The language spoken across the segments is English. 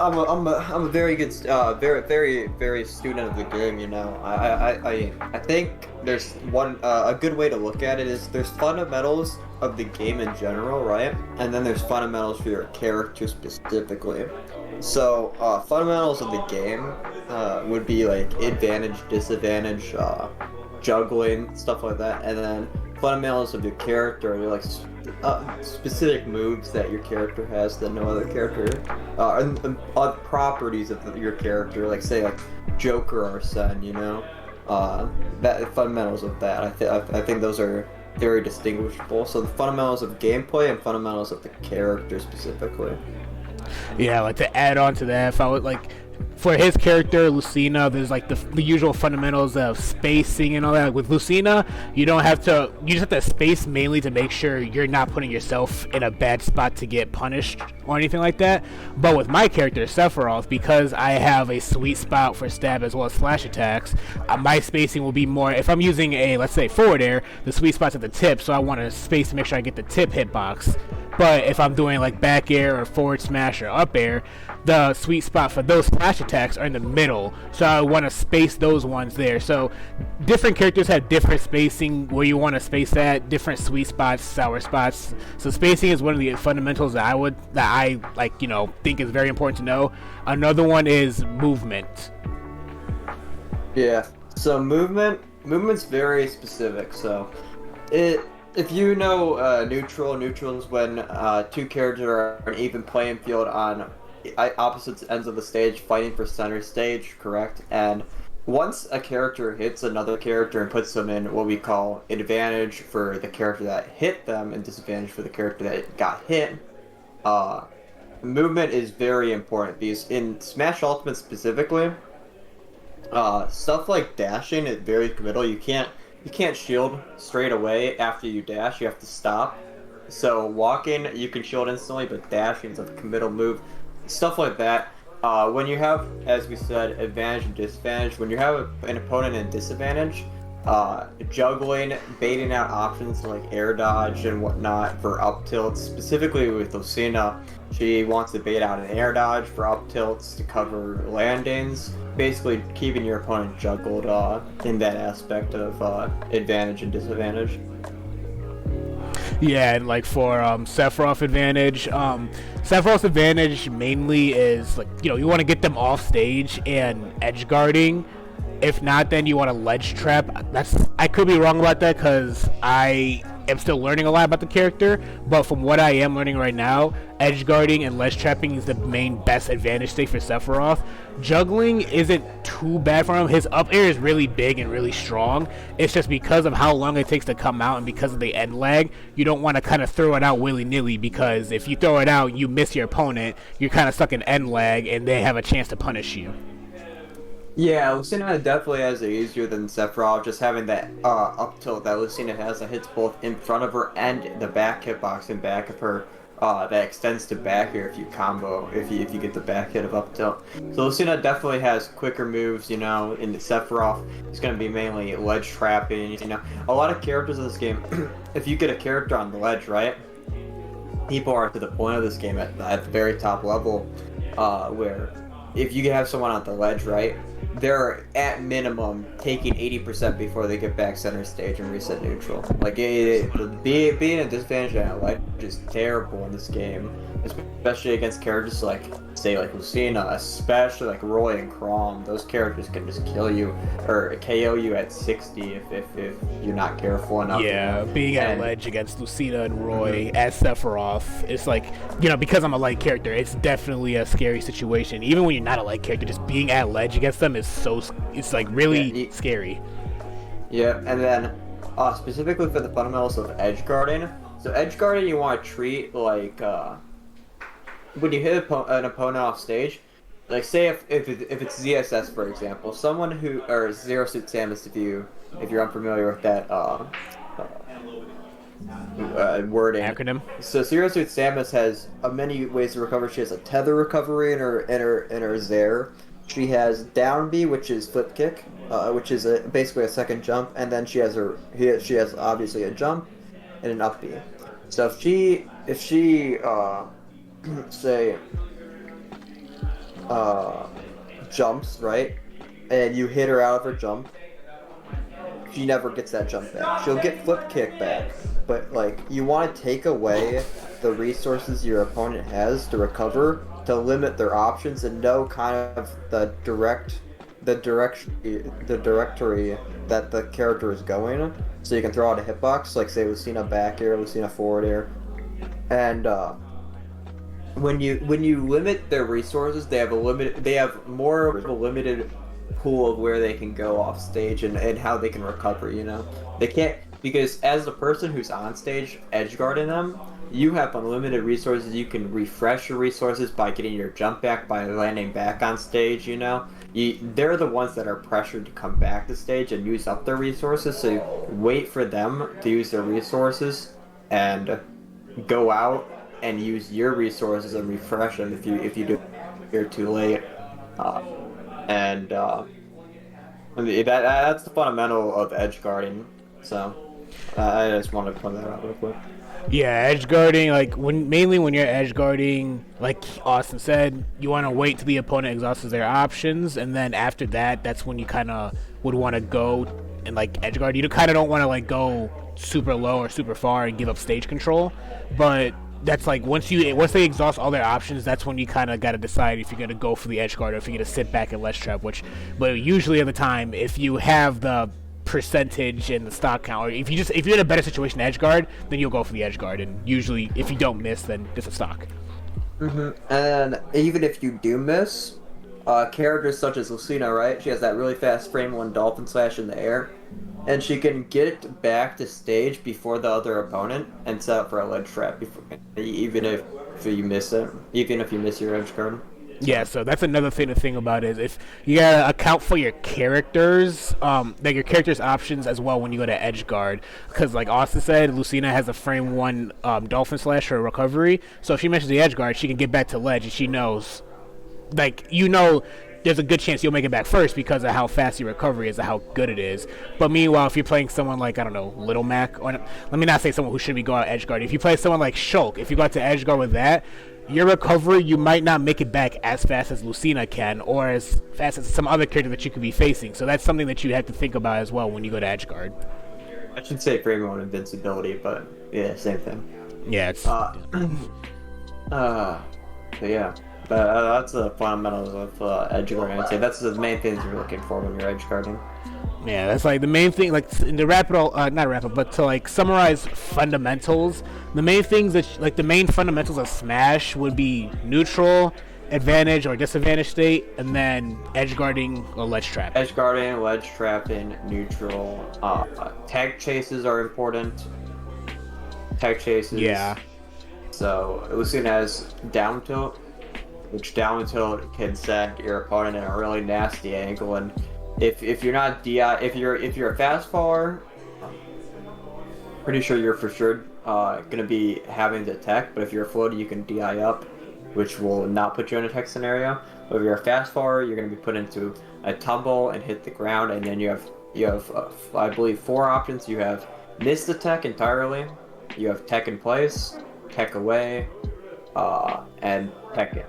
I'm a very good, very student of the game. You know, I think there's a good way to look at it is there's fundamentals of the game in general, right? And then there's fundamentals for your character specifically. So, fundamentals of the game would be like advantage, disadvantage, juggling, stuff like that, and then fundamentals of your character are like specific moves that your character has that no other character, and properties of your character, like say like Joker or Sen, you know, that fundamentals of that. I think those are very distinguishable. So the fundamentals of gameplay and fundamentals of the character specifically. Yeah, like to add on to that, if I would like for his character Lucina, there's like the usual fundamentals of spacing and all that. Like with Lucina, you don't have to. You just have to space mainly to make sure you're not putting yourself in a bad spot to get punished or anything like that. But with my character Sephiroth, because I have a sweet spot for stab as well as slash attacks, my spacing will be more. If I'm using a, let's say, forward air, the sweet spot's at the tip, so I want to space to make sure I get the tip hitbox. But if I'm doing like back air or forward smash or up air, the sweet spot for those slash attacks are in the middle. So I want to space those ones there. So different characters have different spacing where you want to space at, different sweet spots, sour spots. So spacing is one of the fundamentals that I like, think is very important to know. Another one is movement. Yeah. So movement's very specific. So if you know neutral is when two characters are on an even playing field on opposite ends of the stage fighting for center stage, correct? And once a character hits another character and puts them in what we call advantage for the character that hit them and disadvantage for the character that got hit, movement is very important because in Smash Ultimate specifically, stuff like dashing is very committal. You can't shield straight away after you dash. You have to stop. So walking, you can shield instantly, but dashing is a committal move. Stuff like that. When you have, as we said, advantage and disadvantage, when you have an opponent in disadvantage, juggling, baiting out options like air dodge and whatnot for up tilts. Specifically with Lucina, she wants to bait out an air dodge for up tilts to cover landings. Basically, keeping your opponent juggled in that aspect of advantage and disadvantage. Yeah, and like for Sephiroth advantage, Sephiroth's advantage mainly is like you want to get them off stage and edge guarding. If not, then you want to ledge trap. I could be wrong about that because I am still learning a lot about the character. But from what I am learning right now, edge guarding and ledge trapping is the main best advantage state for Sephiroth. Juggling isn't too bad for him. His up air is really big and really strong. It's just because of how long it takes to come out and because of the end lag, you don't want to kind of throw it out willy-nilly because if you throw it out, you miss your opponent, you're kind of stuck in end lag and they have a chance to punish you. Yeah, Lucina definitely has it easier than Sephiroth, just having that up tilt that Lucina has that hits both in front of her and the back hitbox in back of her. That extends to back here if you combo, if you get the back hit of up tilt. So Lucina definitely has quicker moves, in the Sephiroth, it's going to be mainly ledge trapping, A lot of characters in this game, if you get a character on the ledge, right? People are to the point of this game at the very top level, where if you have someone on the ledge, right? They're at minimum taking 80% before they get back center stage and reset neutral. Like being a disadvantage at ledge is terrible in this game, especially against characters like Lucina, especially like Roy and Chrom. Those characters can just kill you or KO you at 60 if you're not careful enough. Yeah, being at ledge against Lucina and Roy as Sephiroth, it's like because I'm a light character, it's definitely a scary situation. Even when you're not a light character, just being at ledge against them is it's like really scary. Yeah, and then specifically for the fundamentals of edge guarding. So edge guarding you want to treat like when you hit an opponent off stage, like say if it's ZSS for example, someone who or Zero Suit Samus if you're unfamiliar with that wording Acronym. So Zero Suit Samus has many ways to recover. She has a tether recovery in her Zair. She has down B, which is flip kick, which is basically a second jump, and then she has obviously a jump and an up B. So if she say uh, jumps, right? And you hit her out of her jump, she never gets that jump back. She'll get flip kick back, but like you want to take away the resources your opponent has to recover to limit their options and know kind of the directory that the character is going, so you can throw out a hitbox, like say Lucina back air, Lucina forward air, and when you limit their resources, they have more of a limited pool of where they can go off stage and how they can recover, you know? They can't, because as the person who's on stage edgeguarding them, you have unlimited resources. You can refresh your resources by getting your jump back, by landing back on stage, you know? They're the ones that are pressured to come back to stage and use up their resources, so you wait for them to use their resources and go out and use your resources and refresh them if you do you're too late. And I mean, that's the fundamental of edge guarding. So I just wanted to point that out real quick. Yeah, edge guarding, like mainly when you're edge guarding, like Austin said, you want to wait till the opponent exhausts their options, and then after that, that's when you kind of would want to go and like edge guard. You kind of don't want to like go super low or super far and give up stage control, but that's like once they exhaust all their options, that's when you kind of got to decide if you're gonna go for the edge guard or if you're gonna sit back and ledge trap. But usually at the time, if you have the percentage and the stock count, or if you're in a better situation to edge guard, then you'll go for the edge guard. And usually, if you don't miss, then it's a stock. And even if you do miss, characters such as Lucina, right? She has that really fast frame one dolphin slash in the air, and she can get it back to stage before the other opponent and set up for a ledge trap before, even if you miss it, even if you miss your edge guard. Yeah, so that's another thing to think about is if you gotta account for your characters, like your character's options as well when you go to edge guard, because like Austin said, Lucina has a frame one dolphin slash or recovery, so if she mentions the edge guard, she can get back to ledge, and she knows, like there's a good chance you'll make it back first because of how fast your recovery is and how good it is. But meanwhile, if you're playing someone like, I don't know, Little Mac, or let me not say someone who shouldn't be going out edge guard. If you play someone like Shulk, if you go out to edge guard with that, your recovery, you might not make it back as fast as Lucina can, or as fast as some other character that you could be facing. So that's something that you have to think about as well when you go to edge guard. I should say frame one invincibility, but yeah, same thing. Yeah, it's... So yeah. That's the fundamentals of edge guarding. I'd say that's the main things you're looking for when you're edge guarding. Yeah, that's like the main thing. Like to wrap it all, not wrap it, but to like summarize fundamentals. The main things that like the main fundamentals of Smash would be neutral, advantage or disadvantage state, and then edge guarding or ledge trap. Edge guarding, ledge trapping, neutral. Tag chases are important. Tag chases. Yeah. So Lucina has down tilt, which down tilt can send your opponent in a really nasty angle, and if you're not if you're a fast faller, pretty sure you're for sure gonna be having to tech. But if you're a floater, you can DI up, which will not put you in a tech scenario. But if you're a fast faller, you're gonna be put into a tumble and hit the ground, and then you have I believe 4 options. You have miss the tech entirely, you have tech in place, tech away, and tech in.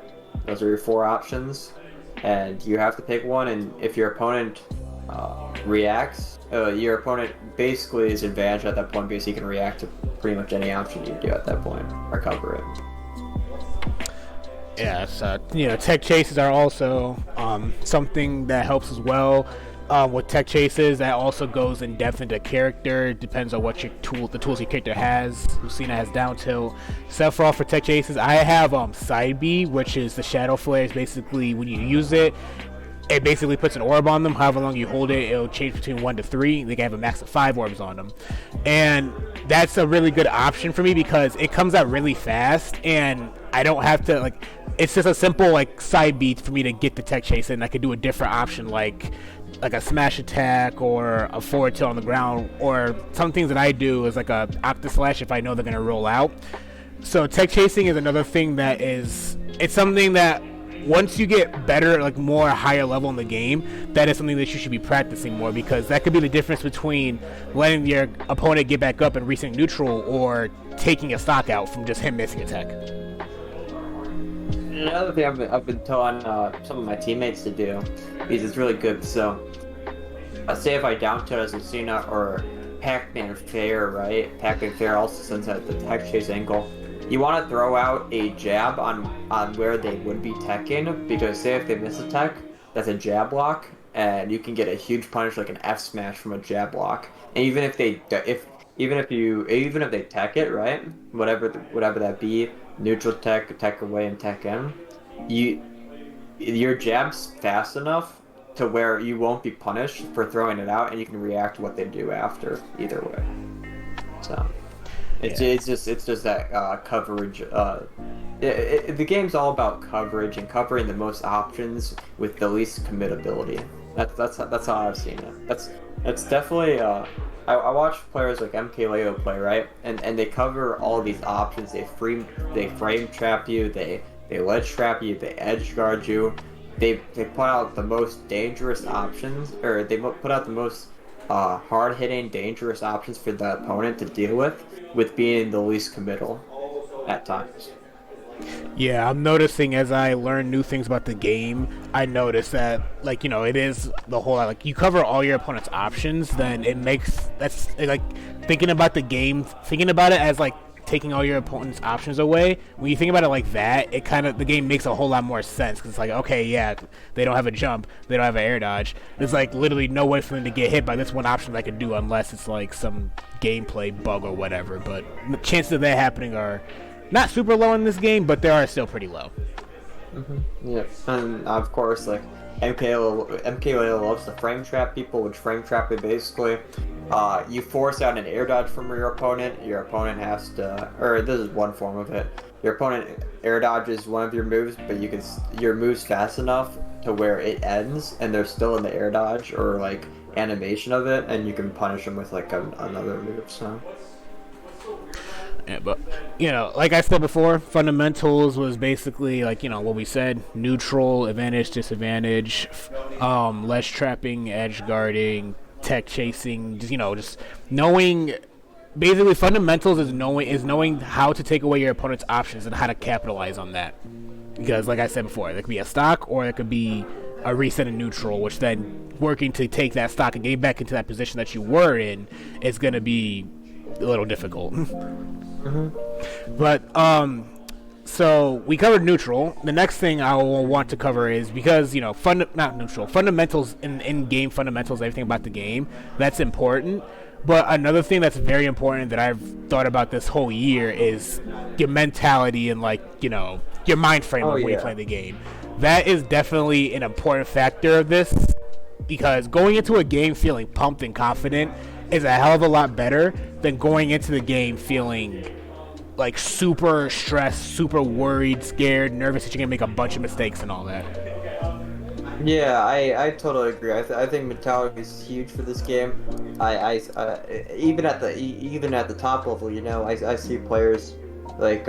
Those are your 4 options, and you have to pick one. And if your opponent reacts, your opponent basically is advantaged at that point because he can react to pretty much any option you do at that point. Recover it. Yeah, so tech chases are also something that helps as well. With tech chases, that also goes in depth into character. It depends on what the tools your character has. Lucina has down tilt. Sephiroth for tech chases, I have side B, which is the shadow flare. It's basically when you use it, it basically puts an orb on them. However long you hold it, it'll change between 1 to 3. They can have a max of 5 orbs on them, and that's a really good option for me because it comes out really fast, and I don't have to like. It's just a simple like side beat for me to get the tech chase, and I could do a different option like a smash attack or a forward tilt on the ground, or some things that I do is like a octa slash if I know they're gonna roll out. So tech chasing is another thing that it's something that once you get better, like more higher level in the game, that is something that you should be practicing more, because that could be the difference between letting your opponent get back up and reaching neutral or taking a stock out from just him missing a tech. another thing I've been telling some of my teammates to do is it's really good. So, say if I down tilt as Lucina or Pac-Man Fair, right? Pac-Man Fair also sends out the tech chase angle. You want to throw out a jab on where they would be teching, because say if they miss a tech, that's a jab block, and you can get a huge punish like an F smash from a jab block. And even if they tech it, right? Whatever that be, neutral tech, tech away, and tech in, you your jab's fast enough to where you won't be punished for throwing it out, and you can react to what they do after either way. So it's just that coverage. The game's all about coverage and covering the most options with the least committability. That's how I've seen it. That's definitely. I watch players like MKLeo play, right, and they cover all these options. They frame trap you. They ledge trap you. They edge guard you. They put out the most dangerous options, or they put out the most hard-hitting, dangerous options for the opponent to deal with being the least committal at times. Yeah, I'm noticing as I learn new things about the game, I notice that, like, it is the whole, like, you cover all your opponent's options, then it makes, that's, like, thinking about the game, thinking about it as, like, taking all your opponent's options away, when you think about it like that, the game makes a whole lot more sense, because it's like, okay, yeah, they don't have a jump, they don't have an air dodge, there's, like, literally no way for them to get hit by this one option that I could do unless it's, like, some gameplay bug or whatever, but the chances of that happening are not super low in this game, but they are still pretty low. Yeah, and of course, like MKLeo loves to frame trap people, which frame trap is basically you force out an air dodge from your opponent. Your opponent has to, or this is one form of it. Your opponent air dodges one of your moves, but your move's fast enough to where it ends, and they're still in the air dodge or like animation of it, and you can punish them with like another move. So. Yeah, but like I said before, fundamentals was basically like what we said: neutral, advantage, disadvantage, ledge trapping, edge guarding, tech chasing. Just knowing. Basically, fundamentals is knowing how to take away your opponent's options and how to capitalize on that. Because, like I said before, there could be a stock or it could be a reset in neutral, which then working to take that stock and get back into that position that you were in is going to be a little difficult. But so we covered neutral. The next thing I will want to cover is, because not neutral, fundamentals in game fundamentals, everything about the game, that's important. But another thing that's very important that I've thought about this whole year is your mentality and your mind frame of when you play the game. That is definitely an important factor of this, because going into a game feeling pumped and confident is a hell of a lot better than going into the game feeling like super stressed, super worried, scared, nervous that you're gonna make a bunch of mistakes and all that. Yeah, I totally agree. I think mentality is huge for this game. Even at the top level, I see players like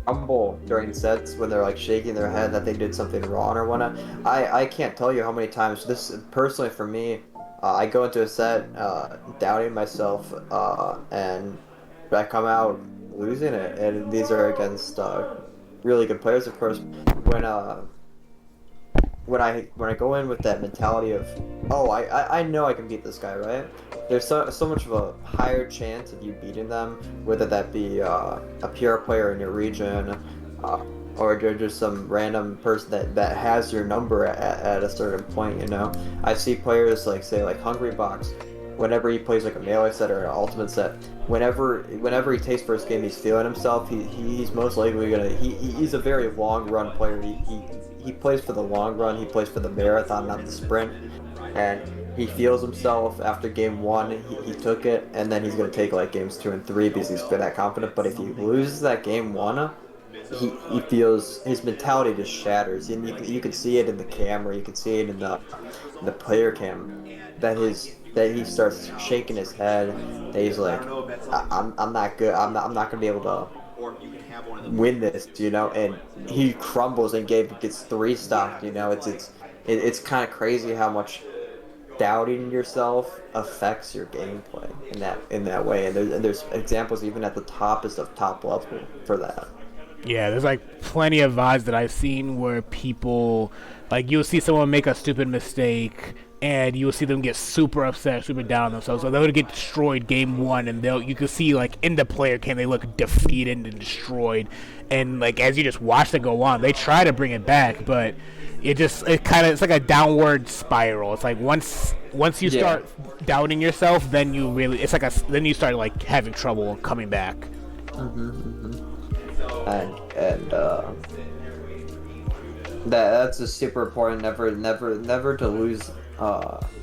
crumble during sets when they're like shaking their head that they did something wrong or whatnot. I can't tell you how many times this personally for me. I go into a set doubting myself, and I come out losing it. And these are against really good players, of course. When I go in with that mentality of, oh, I know I can beat this guy, right? There's so much of a higher chance of you beating them, whether that be a PR player in your region, or just some random person that has your number at a certain point. I see players like Hungry Box, whenever he plays like a melee set or an ultimate set, whenever he takes first game, he's feeling himself. He's most likely gonna he's a very long run player. He plays for the long run. He plays for the marathon, not the sprint. And he feels himself after game one. He took it, and then he's gonna take like games 2 and 3 because he's been that confident. But if he loses that game one, he feels his mentality just shatters, and you can see it in the camera. You can see it in the player cam that he starts shaking his head. That he's like, I'm not good. I'm not gonna be able to win this, and he crumbles and gets 3-stocked. It's kind of crazy how much doubting yourself affects your gameplay in that way, and there's examples even at the toppest of top level for that. Yeah, there's like plenty of VODs that I've seen where people, like, you'll see someone make a stupid mistake, and you'll see them get super upset, super down on themselves. So they'll get destroyed game one, and you can see like in the player cam they look defeated and destroyed, and like as you just watch them go on, they try to bring it back, but it's like a downward spiral. It's like once you start doubting yourself, then then you start like having trouble coming back. And that's just super important. Never to lose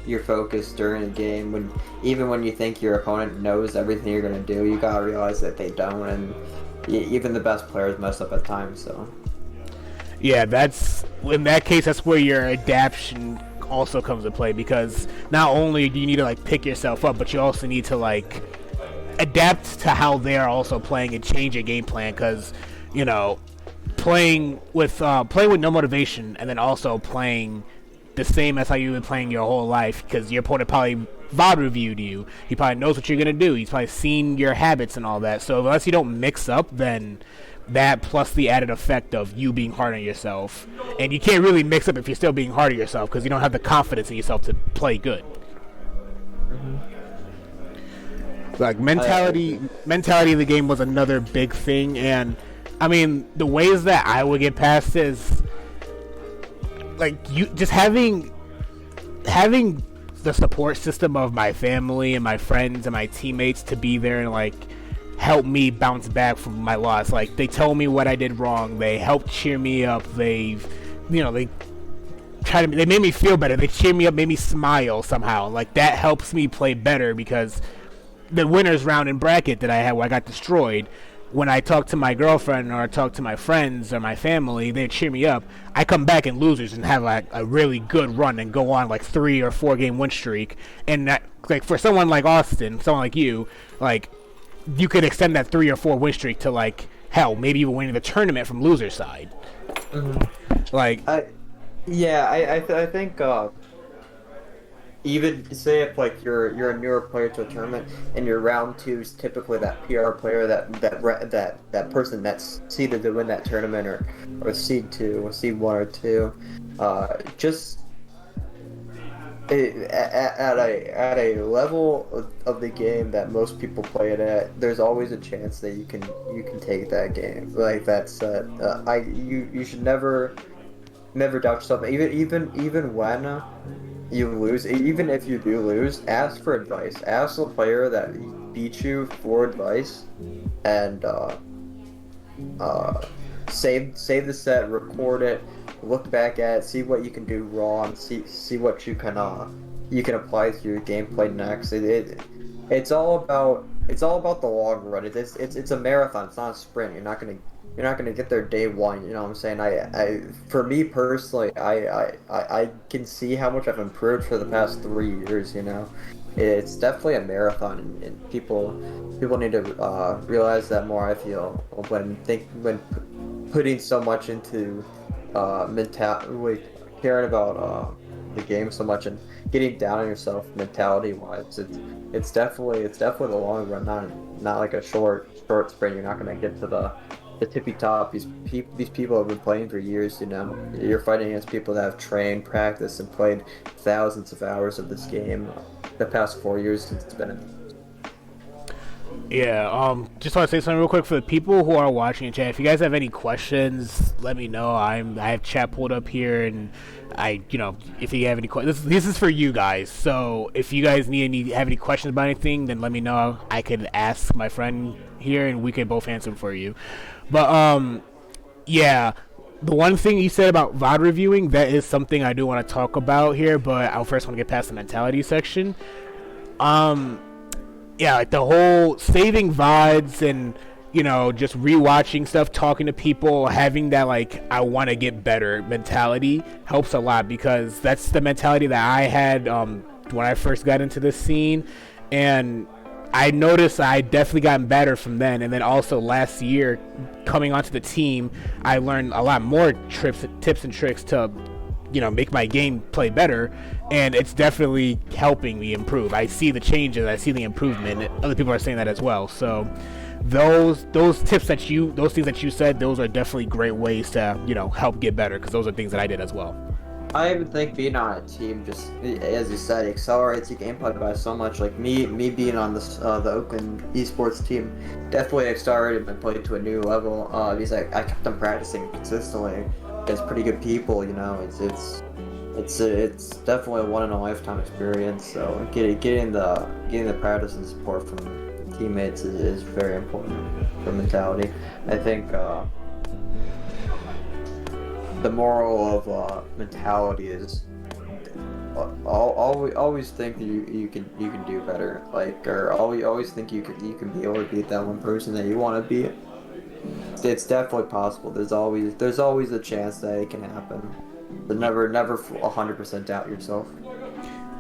your focus during a game. Even when you think your opponent knows everything you're gonna do, you gotta realize that they don't, and even the best players mess up at times. So yeah, in that case, that's where your adaptation also comes into play, because not only do you need to like pick yourself up, but you also need to like adapt to how they're also playing and change your game plan, because playing with no motivation and then also playing the same as how you've been playing your whole life, because your opponent probably VOD reviewed you, he probably knows what you're gonna do, he's probably seen your habits and all that. So unless you don't mix up, then that plus the added effect of you being hard on yourself, and you can't really mix up if you're still being hard on yourself, because you don't have the confidence in yourself to play good. Like mentality of the game was another big thing, and I mean the ways that I would get past is like you just having the support system of my family and my friends and my teammates to be there and like help me bounce back from my loss. Like they tell me what I did wrong, they helped cheer me up, they made me feel better, they cheer me up, made me smile somehow. Like that helps me play better, because the winners round in bracket that I had where I got destroyed, when I talk to my girlfriend or I talk to my friends or my family, they cheer me up. I come back in losers and have like a really good run and go on like 3 or 4 game win streak. And that, like for someone like Austin, someone like you, like you could extend that 3 or 4 win streak to like hell, maybe even winning the tournament from loser side. Like, I think even say if like you're a newer player to a tournament and your round 2 is typically that PR player, that person that's seeded to win that tournament, or seed 2 or seed 1 or 2, just at a level of the game that most people play it at, there's always a chance that you can take that game. Like that's you should never doubt yourself. Even when you lose, even if you do lose, ask for advice. Ask the player that beat you for advice, and save the set, record it, look back at it, see what you can do wrong, see what you can apply to your gameplay next. It's all about the long run. It's a marathon. It's not a sprint. You're not gonna get there day one. You know what I'm saying? For me personally, I can see how much I've improved for the past 3 years. It's definitely a marathon, and people need to realize that more. I feel when putting so much into caring about the game so much and getting down on yourself mentality wise. It's definitely the long run, not like a short sprint. You're not gonna get to the tippy top. These people have been playing for years. You're fighting against people that have trained, practiced, and played thousands of hours of this game the past 4 years since it's been in. Yeah, just want to say something real quick for the people who are watching in chat. If you guys have any questions, let me know. I have chat pulled up here, and if you have any questions, this is for you guys. So if you guys have any questions about anything, then let me know. I could ask my friend here, and we could both answer them for you. But yeah, the one thing you said about VOD reviewing, that is something I do want to talk about here. But I first want to get past the mentality section. Yeah, like the whole saving VODs and, just rewatching stuff, talking to people, having that, like, I want to get better mentality helps a lot, because that's the mentality that I had when I first got into this scene. And I noticed I definitely gotten better from then. And then also last year, coming onto the team, I learned a lot more tips and tricks to make my game play better, and it's definitely helping me improve. I see the changes, I see the improvement. Other people are saying that as well. So those tips those things that you said, those are definitely great ways to help get better, because those are things that I did as well. I even think being on a team just, as you said, accelerates your gameplay by so much. Like me being on this the Oakland esports team definitely accelerated my play to a new level. Because I kept on practicing consistently against pretty good people. It's definitely a one in a lifetime experience. So getting the practice and support from teammates is very important for mentality. I think. The moral of mentality is always think that you can do better, or always think you can be able to beat that one person that you want to beat. It's definitely possible. There's always a chance that it can happen, but never 100% doubt yourself.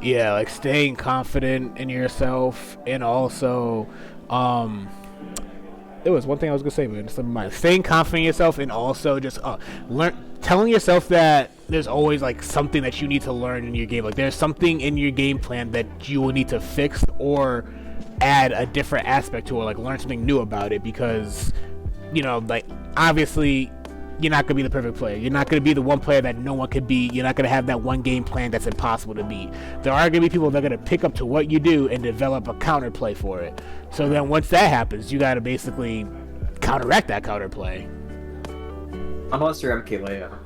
Yeah, like staying confident in yourself, and also there was one thing I was gonna say, but it's never mind. Staying confident in yourself, and also just telling yourself that there's always like something that you need to learn in your game. Like there's something in your game plan that you will need to fix or add a different aspect to it, like learn something new about it, because like obviously you're not gonna be the perfect player. You're not gonna be the one player that no one could beat. You're not gonna have that one game plan that's impossible to beat. There are gonna be people that are gonna pick up to what you do and develop a counterplay for it. So then once that happens, you gotta basically counteract that counterplay. Unless you're MKLeo.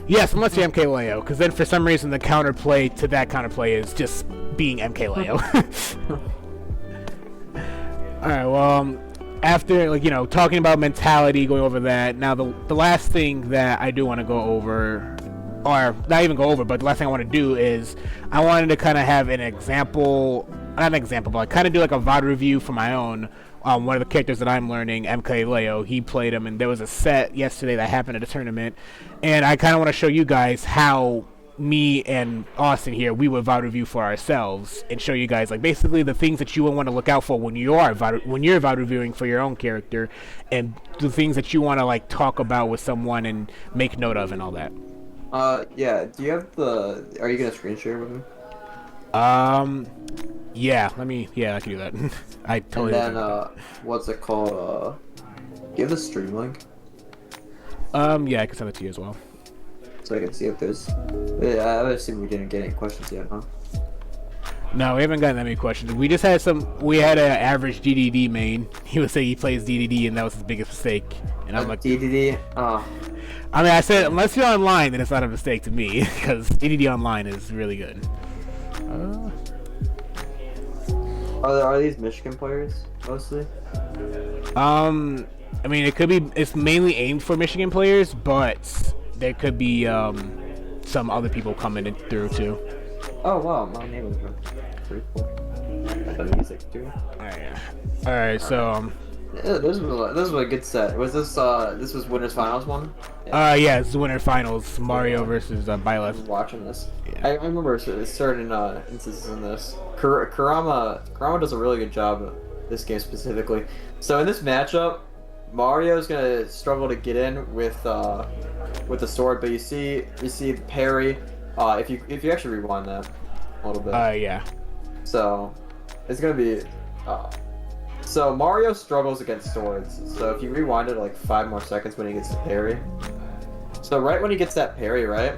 Yes, unless you're MKLeo, because then for some reason the counterplay to that counterplay is just being MKLeo. Alright, well, after talking about mentality, going over that, now the last thing that I do want to go over, or not even go over, but the last thing I want to do is I wanted to kind of have an example, not an example, but kind of do like a VOD review for my own. One of the characters that I'm learning, MKLeo, he played him, and there was a set yesterday that happened at a tournament, and I kind of want to show you guys how me and Austin here, we would VOD review for ourselves, and show you guys like basically the things that you would want to look out for when you're VOD reviewing for your own character, and the things that you want to like talk about with someone and make note of and all that. Yeah. Do you have are you gonna screen share with me? Yeah. I can do that. I totally. And then what's it called? Do you have the stream link? Yeah, I can send it to you as well. So I can see if there's. Yeah, I assume we didn't get any questions yet, huh? No, we haven't gotten that many questions. We just had we had an average DDD main. He would say he plays DDD, and that was his biggest mistake. And I'm like, DDD? Oh. I mean, I said, unless you're online, then it's not a mistake to me, because DDD online is really good. Are these Michigan players, mostly? I mean, it's mainly aimed for Michigan players, but there could be, some other people coming in through, too. Oh, wow, my name is pretty cool. The music, too. Alright, so, yeah, this was a good set. Was this was Winners Finals one? Yeah, it's the Winter Finals, Mario versus Byleth. I was watching this. Yeah. I remember certain instances in this. Kurama does a really good job of this game specifically. So in this matchup, Mario's gonna struggle to get in with the sword, but you see the parry. If you actually rewind that a little bit. Yeah. So it's gonna be. So Mario struggles against swords. So if you rewind it like 5 more seconds when he gets the parry. So right when he gets that parry, right?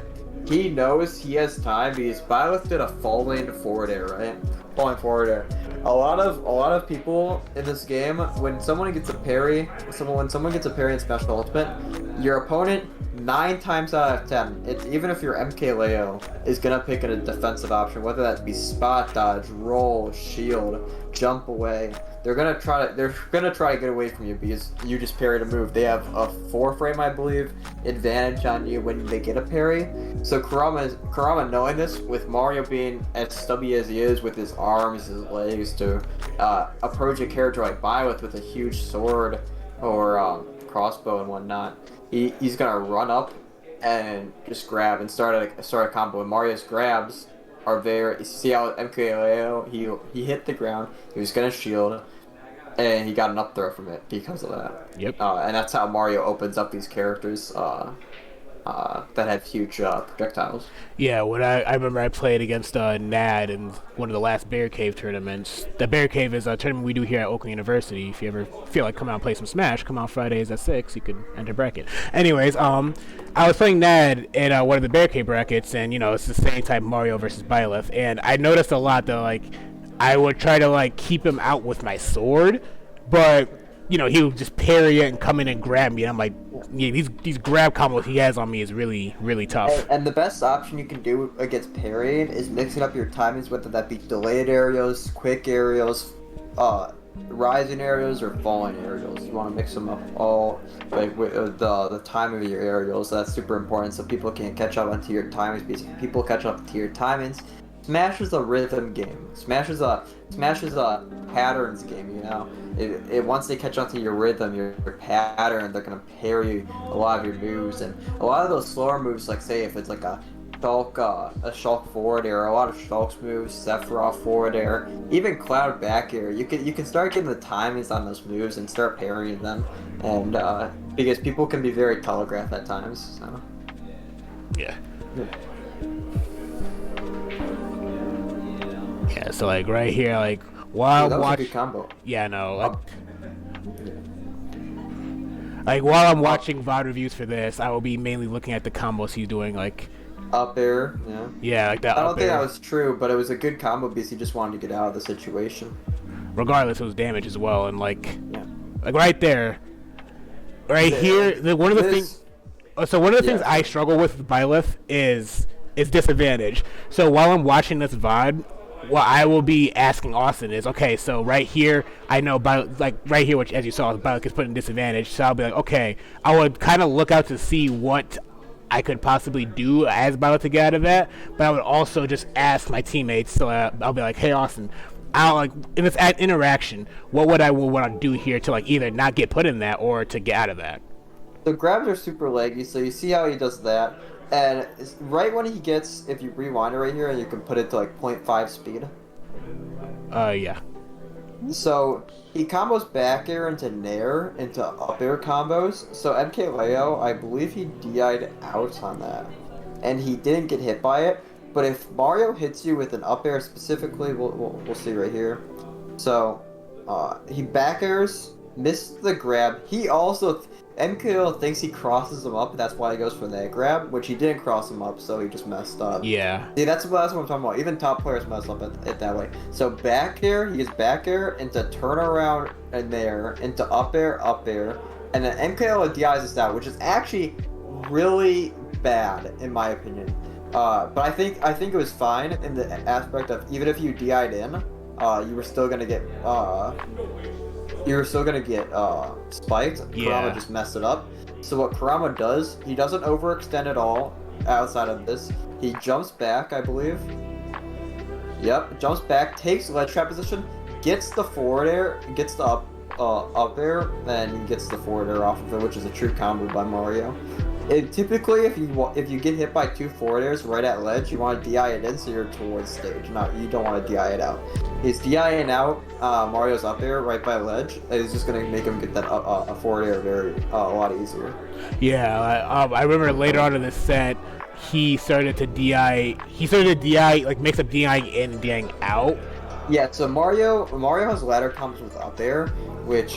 He knows he has time because Byleth did a falling forward air, right? Falling forward air. A lot of people in this game, when someone gets a parry, when someone gets a parry in Special Ultimate, your opponent 9 times out of 10, even if you're MKLeo, is gonna pick a defensive option, whether that be spot dodge, roll, shield, jump away. They're gonna try to get away from you because you just parried a move. They have a 4-frame, I believe, advantage on you when they get a parry. So Kurama knowing this, with Mario being as stubby as he is with his arms, his legs, to approach a character like Byleth with a huge sword or crossbow and whatnot, he's gonna run up and just grab and start a combo. And Mario's grabs are very. See how MKLeo he hit the ground. He was gonna shield, and he got an up throw from it because of that. Yep. And that's how Mario opens up these characters that have huge projectiles. Yeah, when I remember I played against Nad in one of the last Bear Cave tournaments. The Bear Cave is a tournament we do here at Oakland University. If you ever feel like come out and play some Smash, come out Fridays at 6. You can enter bracket. Anyways, I was playing Nad in one of the Bear Cave brackets, and it's the same type Mario versus Byleth, and I noticed a lot though. Like, I would try to like keep him out with my sword, but he would just parry it and come in and grab me. And I'm like, yeah, these grab combos he has on me is really, really tough. And the best option you can do against parrying is mixing up your timings, whether that be delayed aerials, quick aerials, rising aerials, or falling aerials. You want to mix them up all, like with the time of your aerials. That's super important, so people can't catch up onto your timings. Because if people catch up to your timings, Smash is a rhythm game. Smash is a patterns game. It once they catch on to your rhythm, your pattern, they're gonna parry a lot of your moves, and a lot of those slower moves, like say if it's like a Shulk forward air, a lot of Shulk's moves, Sephiroth forward air, even Cloud back air. You can start getting the timings on those moves and start parrying them, and because people can be very telegraphed at times. So. Yeah. Yeah, so like right here, like while I'm watching, yeah, no, like while I'm watching VOD reviews for this, I will be mainly looking at the combos he's doing, like up air, yeah. Yeah, like that. I don't think that was true, but it was a good combo because he just wanted to get out of the situation. Regardless, it was damage as well, and like right there, right here, one of the things. So one of the things I struggle with Byleth is disadvantage. So while I'm watching this VOD, what I will be asking Austin is, okay, so right here, I know, like right here, which as you saw, Byleth is put in disadvantage. So I'll be like, okay, I would kind of look out to see what I could possibly do as Byleth to get out of that. But I would also just ask my teammates. So I'll be like, hey, Austin, if it's at interaction, what would I want to do here to like either not get put in that or to get out of that? The grabs are super laggy, so you see how he does that. And right when he gets, if you rewind it right here, and you can put it to like 0.5 speed. Yeah. So he combos back air into nair into up air combos. So MKLeo, I believe he DI'd out on that, and he didn't get hit by it. But if Mario hits you with an up air specifically, we'll see right here. So he back airs, missed the grab. He also MKO thinks he crosses him up, and that's why he goes for that grab, which he didn't cross him up, so he just messed up. Yeah. See, that's what I'm talking about. Even top players mess up it that way. So back air, he gets back air into turnaround and there, into up air, and then MKO DIs this out, which is actually really bad in my opinion. But I think it was fine in the aspect of even if you DI'd in, you were still gonna get spiked. Yeah. Kurama just messed it up. So what Kurama does, he doesn't overextend at all outside of this. He jumps back, I believe. Yep, jumps back, takes ledge trap position, gets the forward air, gets the up air, then gets the forward air off of it, which is a true combo by Mario. Typically, if you get hit by two forward airs right at ledge, you want to DI it in so you're towards stage. You don't want to DI it out. He's DIing out Mario's up air right by ledge. It's just gonna make him get that forward air a lot easier. Yeah, I remember later on in the set, he started to DI. He started to DI, like mix up DIing in and DIing out. Yeah, so Mario has ladder combos with up air, which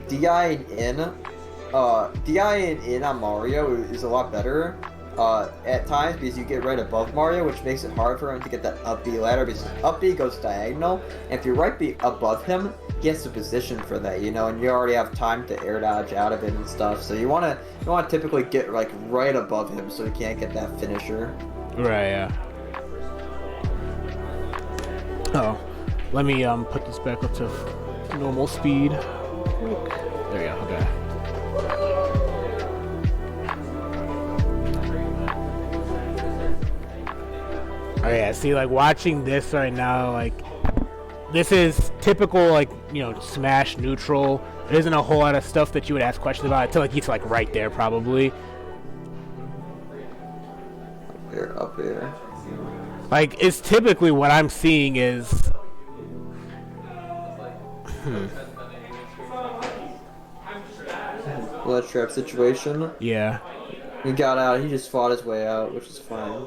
DIing in. DIing in on Mario is a lot better at times because you get right above Mario, which makes it hard for him to get that up B ladder because up B goes diagonal, and if you're right B above him, he has to position for that, and you already have time to air dodge out of it and stuff. So you want to typically get like right above him so he can't get that finisher. Right. Yeah. Oh, let me put this back up to normal speed. There we go. Okay. Oh yeah, see, like watching this right now, like this is typical, like Smash neutral. There isn't a whole lot of stuff that you would ask questions about until like he's like right there probably. Up there. Like it's typically what I'm seeing is. Ledge trap situation. Yeah. He got out. He just fought his way out, which is fine.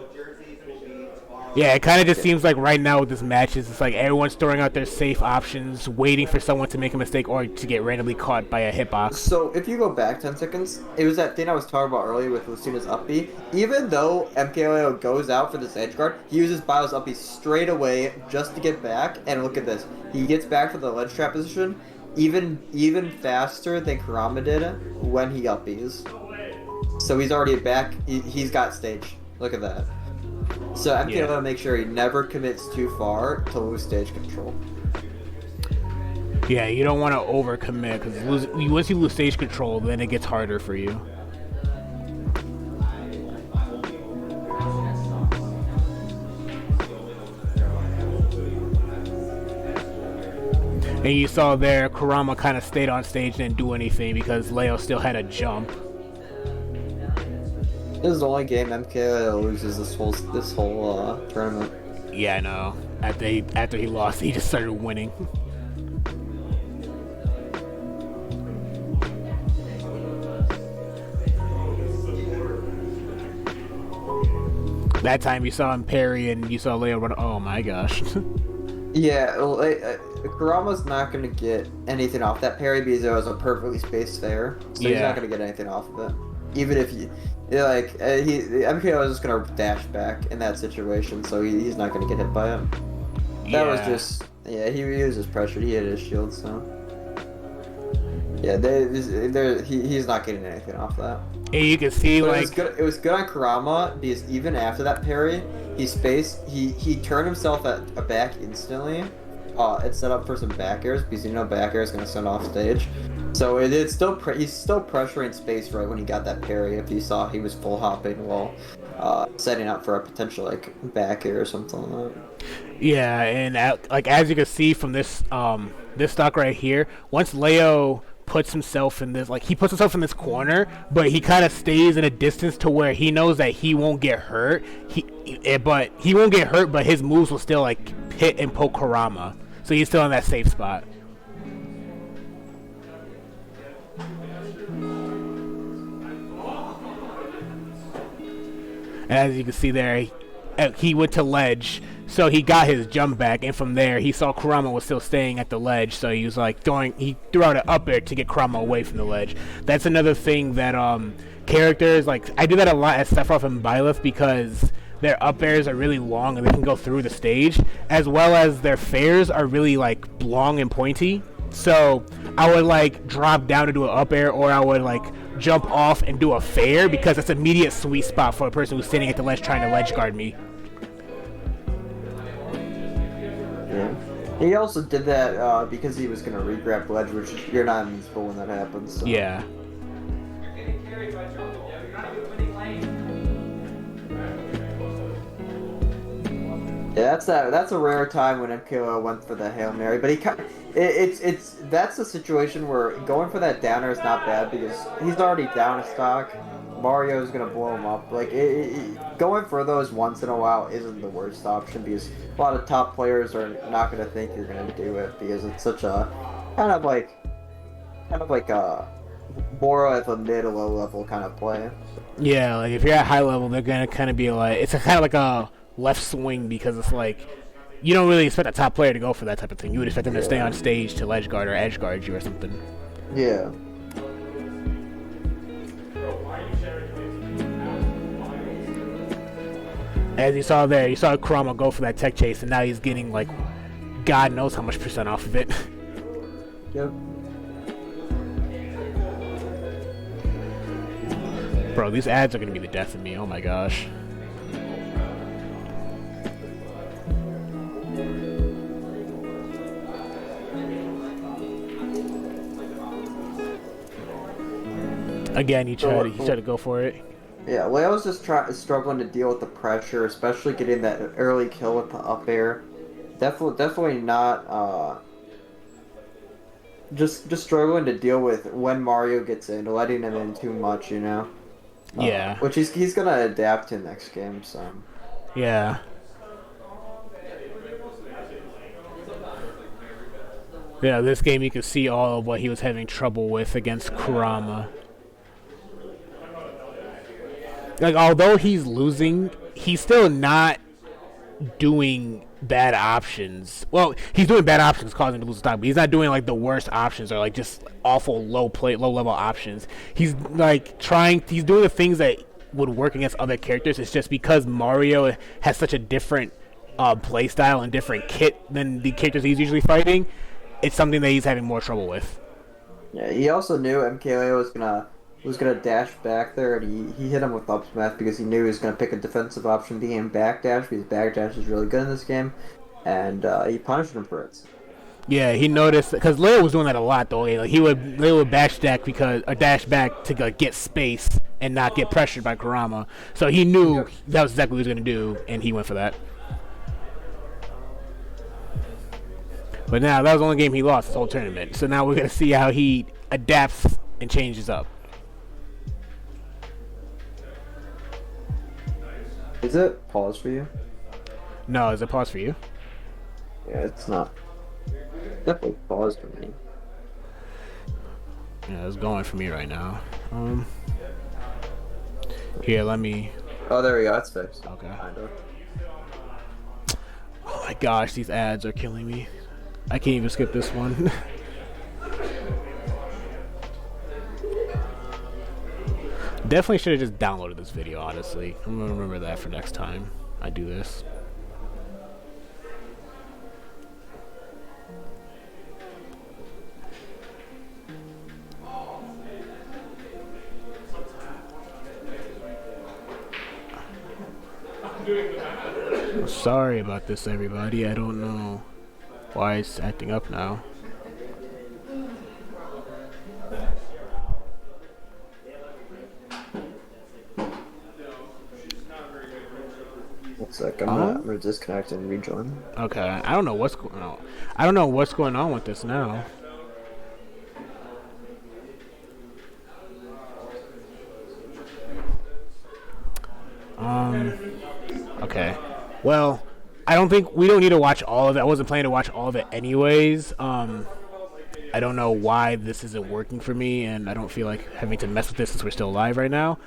Yeah, it kind of just Yeah. seems like right now with this match, it's like everyone's throwing out their safe options, waiting for someone to make a mistake or to get randomly caught by a hitbox. So if you go back 10 seconds, it was that thing I was talking about earlier with Lucina's up B. Even though MKO goes out for this edge guard, he uses Bio's up B straight away just to get back. And look at this. He gets back for the ledge trap position even faster than Kurama did when he up B's. So he's already back. He's got stage. Look at that. So MKO makes sure he never commits too far to lose stage control. Yeah, you don't want to overcommit because once you lose stage control, then it gets harder for you. And you saw there, Kurama kind of stayed on stage and didn't do anything because Leo still had a jump. This is the only game MKO loses this whole tournament. Yeah, I know. After he lost, he just started winning. That time you saw him parry and you saw Leo run. Oh my gosh. Yeah, Kurama's not going to get anything off that parry because it was a perfectly spaced fair. So he's not going to get anything off of it. Even if MKO is just going to dash back in that situation, so he's not going to get hit by it. That was just, he was just pressured. He hit his shield, so. Yeah, he's not getting anything off that. And you can see, but like, it was good on Kurama because even after that parry, he turned himself back instantly. It set up for some back airs because back air is going to send off stage. So he's still pressuring space right when he got that parry. If you saw, he was full hopping while setting up for a potential like back air or something like that. Yeah, and as you can see from this this stock right here, once Leo puts himself in this, he puts himself in this corner, but he kind of stays in a distance to where he knows that he won't get hurt. But he won't get hurt, but his moves will still hit and poke Kurama, so he's still in that safe spot. And as you can see there, he went to ledge, so he got his jump back, and from there he saw Kurama was still staying at the ledge, so he was he threw out an up air to get Kurama away from the ledge. That's another thing that characters, I do that a lot at Sephiroth and Byleth because their up airs are really long and they can go through the stage, as well as their fairs are really long and pointy. So I would drop down to do an up air, or I would jump off and do a fair because it's an immediate sweet spot for a person who's standing at the ledge trying to ledge guard me. Yeah. He also did that because he was going to re-grab ledge, which you're not invincible when that happens. So. Yeah. Yeah, that's a rare time when MKO went for the Hail Mary, but that's a situation where going for that downer is not bad because he's already down a stock. Mario's gonna blow him up. Going for those once in a while isn't the worst option because a lot of top players are not gonna think you're gonna do it because it's such a kind of like a more of a mid to low level kind of play. Yeah, if you're at high level, they're gonna kind of be it's kind of like a left swing because it's you don't really expect a top player to go for that type of thing. You would expect them to stay on stage to ledge guard or edge guard you or something. Yeah. As you saw there, you saw Kurama go for that tech chase, and now he's getting God knows how much percent off of it. Yep. Bro, these ads are gonna be the death of me. Oh my gosh. Again, he tried to go for it. Yeah, Leo's just struggling to deal with the pressure, especially getting that early kill with the up air. Definitely not. Just struggling to deal with when Mario gets in, letting him in too much, Yeah. Which he's gonna adapt to next game, so. Yeah. Yeah, this game you can see all of what he was having trouble with against Kurama. like although he's losing, he's still not doing bad options. Well, he's doing bad options causing him to lose stock, but he's not doing like the worst options or like just awful low level options. He's like he's doing the things that would work against other characters. It's just because Mario has such a different play style and different kit than the characters he's usually fighting. It's something that he's having more trouble with. Yeah, he also knew MKLeo was gonna dash back there, and he hit him with up smash because he knew he was gonna pick a defensive option, being backdash, because backdash is really good in this game, and he punished him for it. Yeah, he noticed because Leo was doing that a lot though. Like Leo would dash back to like, get space and not get pressured by Kurama. So he knew that was exactly what he was gonna do, and he went for that. But now that was the only game he lost this whole tournament. So now we're gonna see how he adapts and changes up. Is it pause for you? No, is it pause for you? Yeah, it's not. Definitely pause for me. Yeah, it's going for me right now. Here, let me. Oh, there we go. It's fixed. Okay. Kind of. Oh my gosh, these ads are killing me. I can't even skip this one. Definitely should have just downloaded this video, honestly. I'm gonna remember that for next time I do this. Sorry about this, everybody. I don't know why it's acting up now. One sec, I'm gonna disconnect and rejoin. Okay, I don't know what's going on. I don't know what's going on with this now. Okay. Well, we don't need to watch all of it. I wasn't planning to watch all of it anyways. I don't know why this isn't working for me, and I don't feel like having to mess with this since we're still live right now.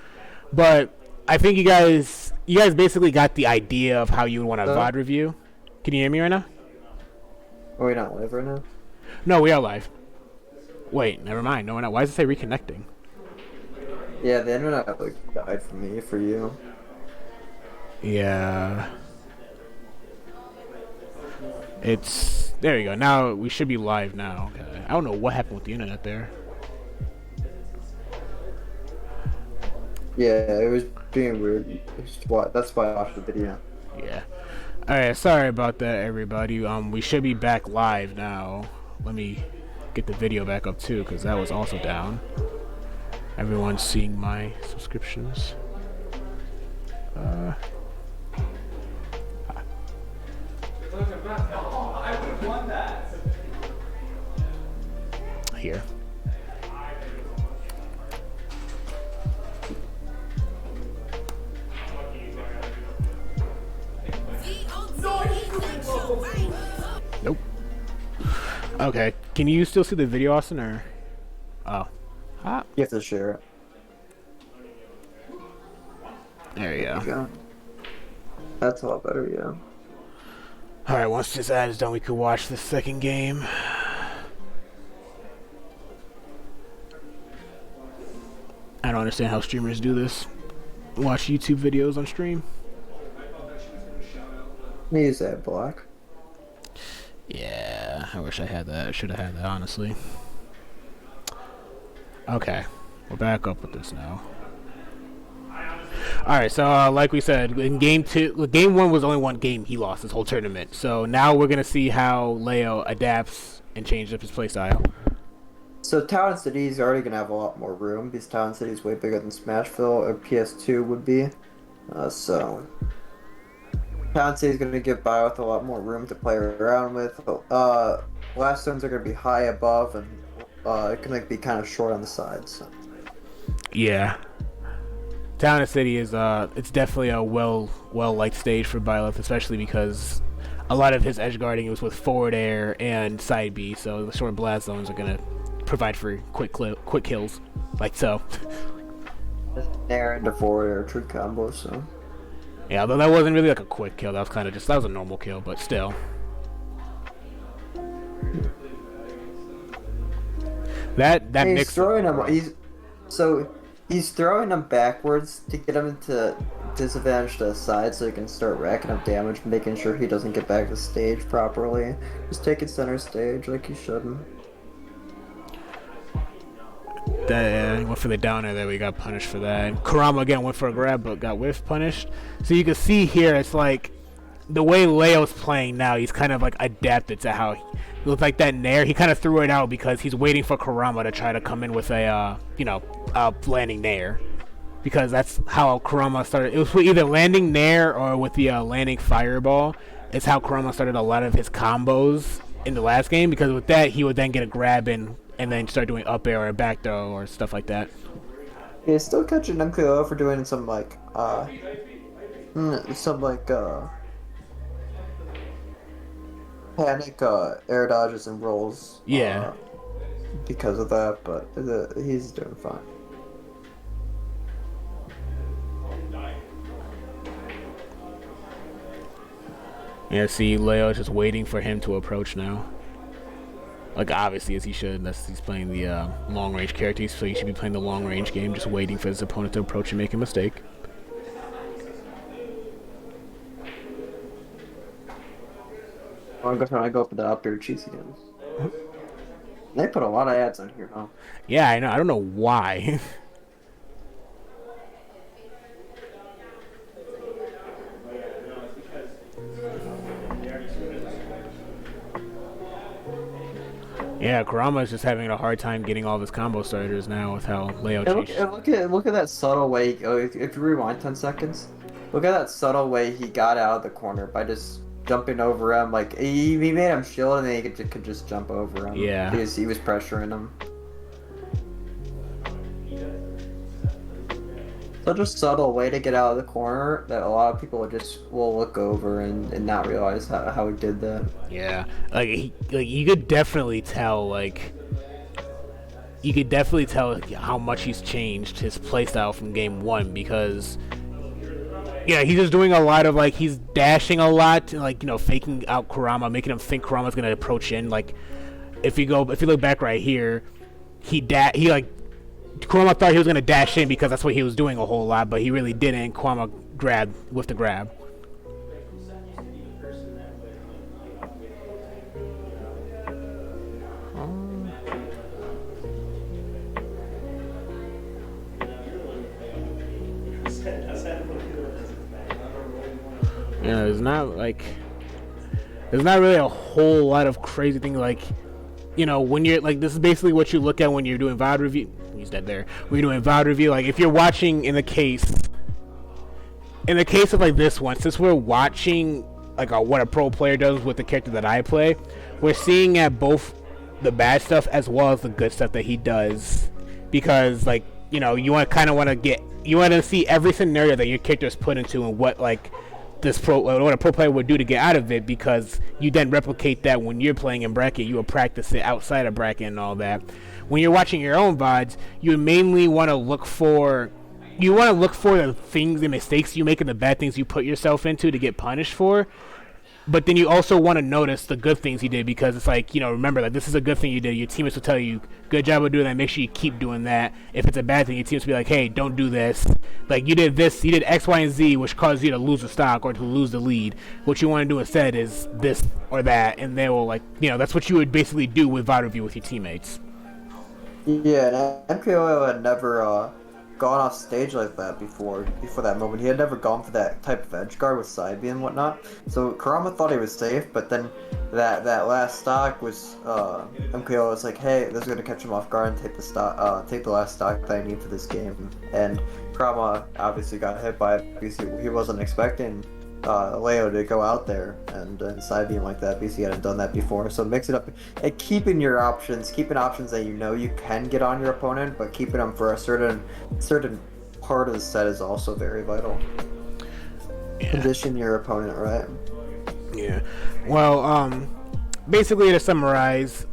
But I think you guys basically got the idea of how you would want a VOD review. Can you hear me right now? Are we not live right now? No, we are live. Wait, never mind. No, we're not. Why does it say reconnecting? Yeah, the internet like died for me, for you. Yeah. There we go. Now we should be live now. Okay. I don't know what happened with the internet there. Yeah, it was being weird. That's why I watched the video. Yeah. Alright, sorry about that, everybody. We should be back live now. Let me get the video back up too, because that was also down. Everyone's seeing my subscriptions. Here. Nope. Okay. Can you still see the video, Austin, or? Oh. Ah. You have to share it. There you go. That's a lot better, yeah. Alright, once this ad is done, we could watch the second game. I don't understand how streamers do this. Watch YouTube videos on stream. Me use that block. Yeah, I wish I had that. I should have had that, honestly. Okay, we're back up with this now. Alright, so like we said, in game 1 was only one game he lost this whole tournament. So now we're going to see how Leo adapts and changes up his playstyle. So Town City is already going to have a lot more room, because Town City is way bigger than Smashville or PS2 would be. So Town City is going to give Bio with a lot more room to play around with. Blast zones are going to be high above, and it can be kind of short on the sides. So. Yeah. Town and City is it's definitely a well liked stage for Byleth, especially because a lot of his edge guarding was with forward air and side B, so the short blast zones are gonna provide for quick kills, like so. Nair into forward air trick combo, so. Yeah, although that wasn't really like a quick kill. That was kind of just, that was a normal kill, but still. That Hey, he's mix. throwing him. He's throwing him backwards to get him into disadvantage to the side, so he can start racking up damage, making sure he doesn't get back to stage properly. Just taking center stage like he shouldn't. He went for the downer there. We got punished for that. Kurama again went for a grab, but got whiff punished. So you can see here, it's like the way Leo's playing now. He's kind of like adapted to how he looked like that Nair. He kind of threw it out because he's waiting for Kurama to try to come in with a landing Nair, because that's how Kurama started. It was either landing Nair or with the landing Fireball. It's how Kurama started a lot of his combos in the last game, because with that he would then get a grab in and then start doing up air or back throw or stuff like that. He's still catching MKO for doing some panic air dodges and rolls. Yeah. Because of that, but he's doing fine. Yeah, see, Leo just waiting for him to approach now. Like, obviously, as he should. He's playing the long-range character, so he should be playing the long-range game, just waiting for his opponent to approach and make a mistake. I'm gonna go for the up air cheese again. They put a lot of ads on here, huh? Yeah, I know. I don't know why. Yeah, Kurama is just having a hard time getting all of his combo starters now with how Leo changed. Look at that subtle way. If you rewind 10 seconds, look at that subtle way he got out of the corner by just jumping over him. Like he made him shield, and then he could just jump over him. Yeah, because he was pressuring him. Such a subtle way to get out of the corner that a lot of people will look over and not realize how he did that. Yeah, like you could definitely tell, how much he's changed his playstyle from game one, because yeah, he's just doing a lot of he's dashing a lot, faking out Kurama, making him think Kurama's gonna approach in. Like if you look back right here, Kurama thought he was gonna dash in because that's what he was doing a whole lot, but he really didn't. And Kurama grabbed with the grab. Yeah, there's not really a whole lot of crazy things when you're this is basically what you look at when you're doing VOD review. He's dead there. When you're doing VOD review, if you're watching in the case of this one, since we're watching what a pro player does with the character that I play, we're seeing at both the bad stuff as well as the good stuff that he does, because you want to see every scenario that your character is put into and what what a pro player would do to get out of it, because you then replicate that when you're playing in bracket. You will practice it outside of bracket and all that. When you're watching your own VODs, you mainly want to look for the things, the mistakes you make, and the bad things you put yourself into to get punished for. But then you also want to notice the good things you did, because it's remember, this is a good thing you did. Your teammates will tell you, good job of doing that, make sure you keep doing that. If it's a bad thing, your teammates will be like, hey, don't do this. You did this, you did X, Y, and Z, which caused you to lose the stock or to lose the lead. What you want to do instead is this or that, and they will that's what you would basically do with VOD review with your teammates. Yeah, and MPO had never gone off stage like that before that moment. He had never gone for that type of edge guard with side B and whatnot. So Kurama thought he was safe, but then that last stock was MKO was like, hey, this is gonna catch him off guard and take the last stock that I need for this game. And Kurama obviously got hit by it because he wasn't expecting Leo to go out there and side beam like that, because he hadn't done that before. So mix it up and keeping options that you can get on your opponent, but keeping them for a certain part of the set is also very vital. Yeah. Condition your opponent right. Yeah. Well, basically to summarize,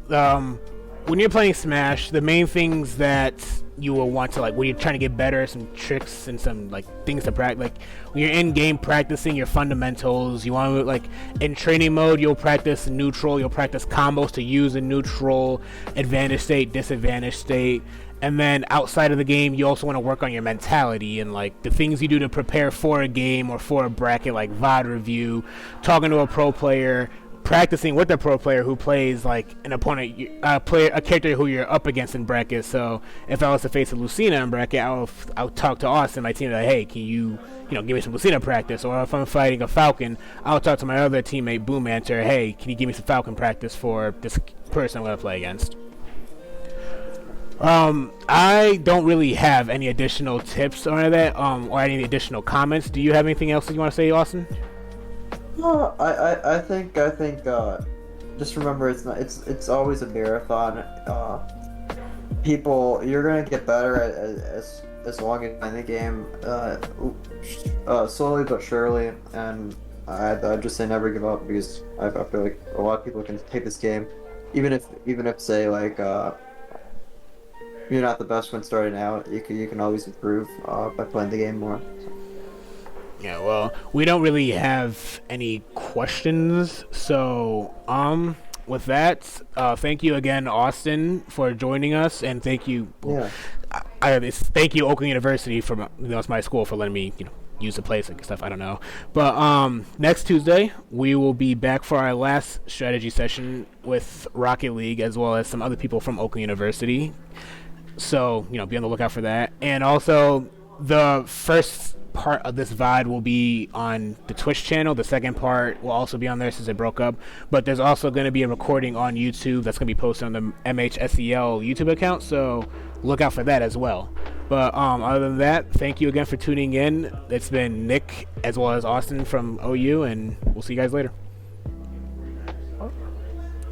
when you're playing Smash, the main things that you will want to, like, when you're trying to get better, some tricks and some like things to practice. Like when you're in game practicing your fundamentals, you want to, like, in training mode, you'll practice neutral, you'll practice combos to use in neutral, advantage state, disadvantage state. And then outside of the game, you also want to work on your mentality and like the things you do to prepare for a game or for a bracket, like VOD review, talking to a pro player, practicing with a pro player who plays like an opponent, a character who you're up against in bracket. So if I was to face a Lucina in bracket, I'll talk to Austin, my team, like, hey, can you give me some Lucina practice? Or if I'm fighting a Falcon, I'll talk to my other teammate Boom Answer, hey, can you give me some Falcon practice for this person I'm gonna play against? I don't really have any additional tips or any of that, or any additional comments. Do you have anything else that you want to say, Austin? No, I think just remember it's always a marathon. You're gonna get better as long as you play the game, slowly but surely. And I just say never give up, because I feel like a lot of people can take this game, even if say like you're not the best when starting out. You can always improve by playing the game more. Yeah, well, we don't really have any questions, so with that, thank you again, Austin, for joining us, and thank you. Yeah. Thank you, Oakland University, for it's my school, for letting me use the place and stuff. I don't know, but next Tuesday we will be back for our last strategy session with Rocket League, as well as some other people from Oakland University. So, be on the lookout for that. And also, the first part of this VOD will be on the Twitch channel. The second part will also be on there since it broke up. But there's also going to be a recording on YouTube that's going to be posted on the MHSEL YouTube account. So, look out for that as well. But other than that, thank you again for tuning in. It's been Nick as well as Austin from OU, and we'll see you guys later.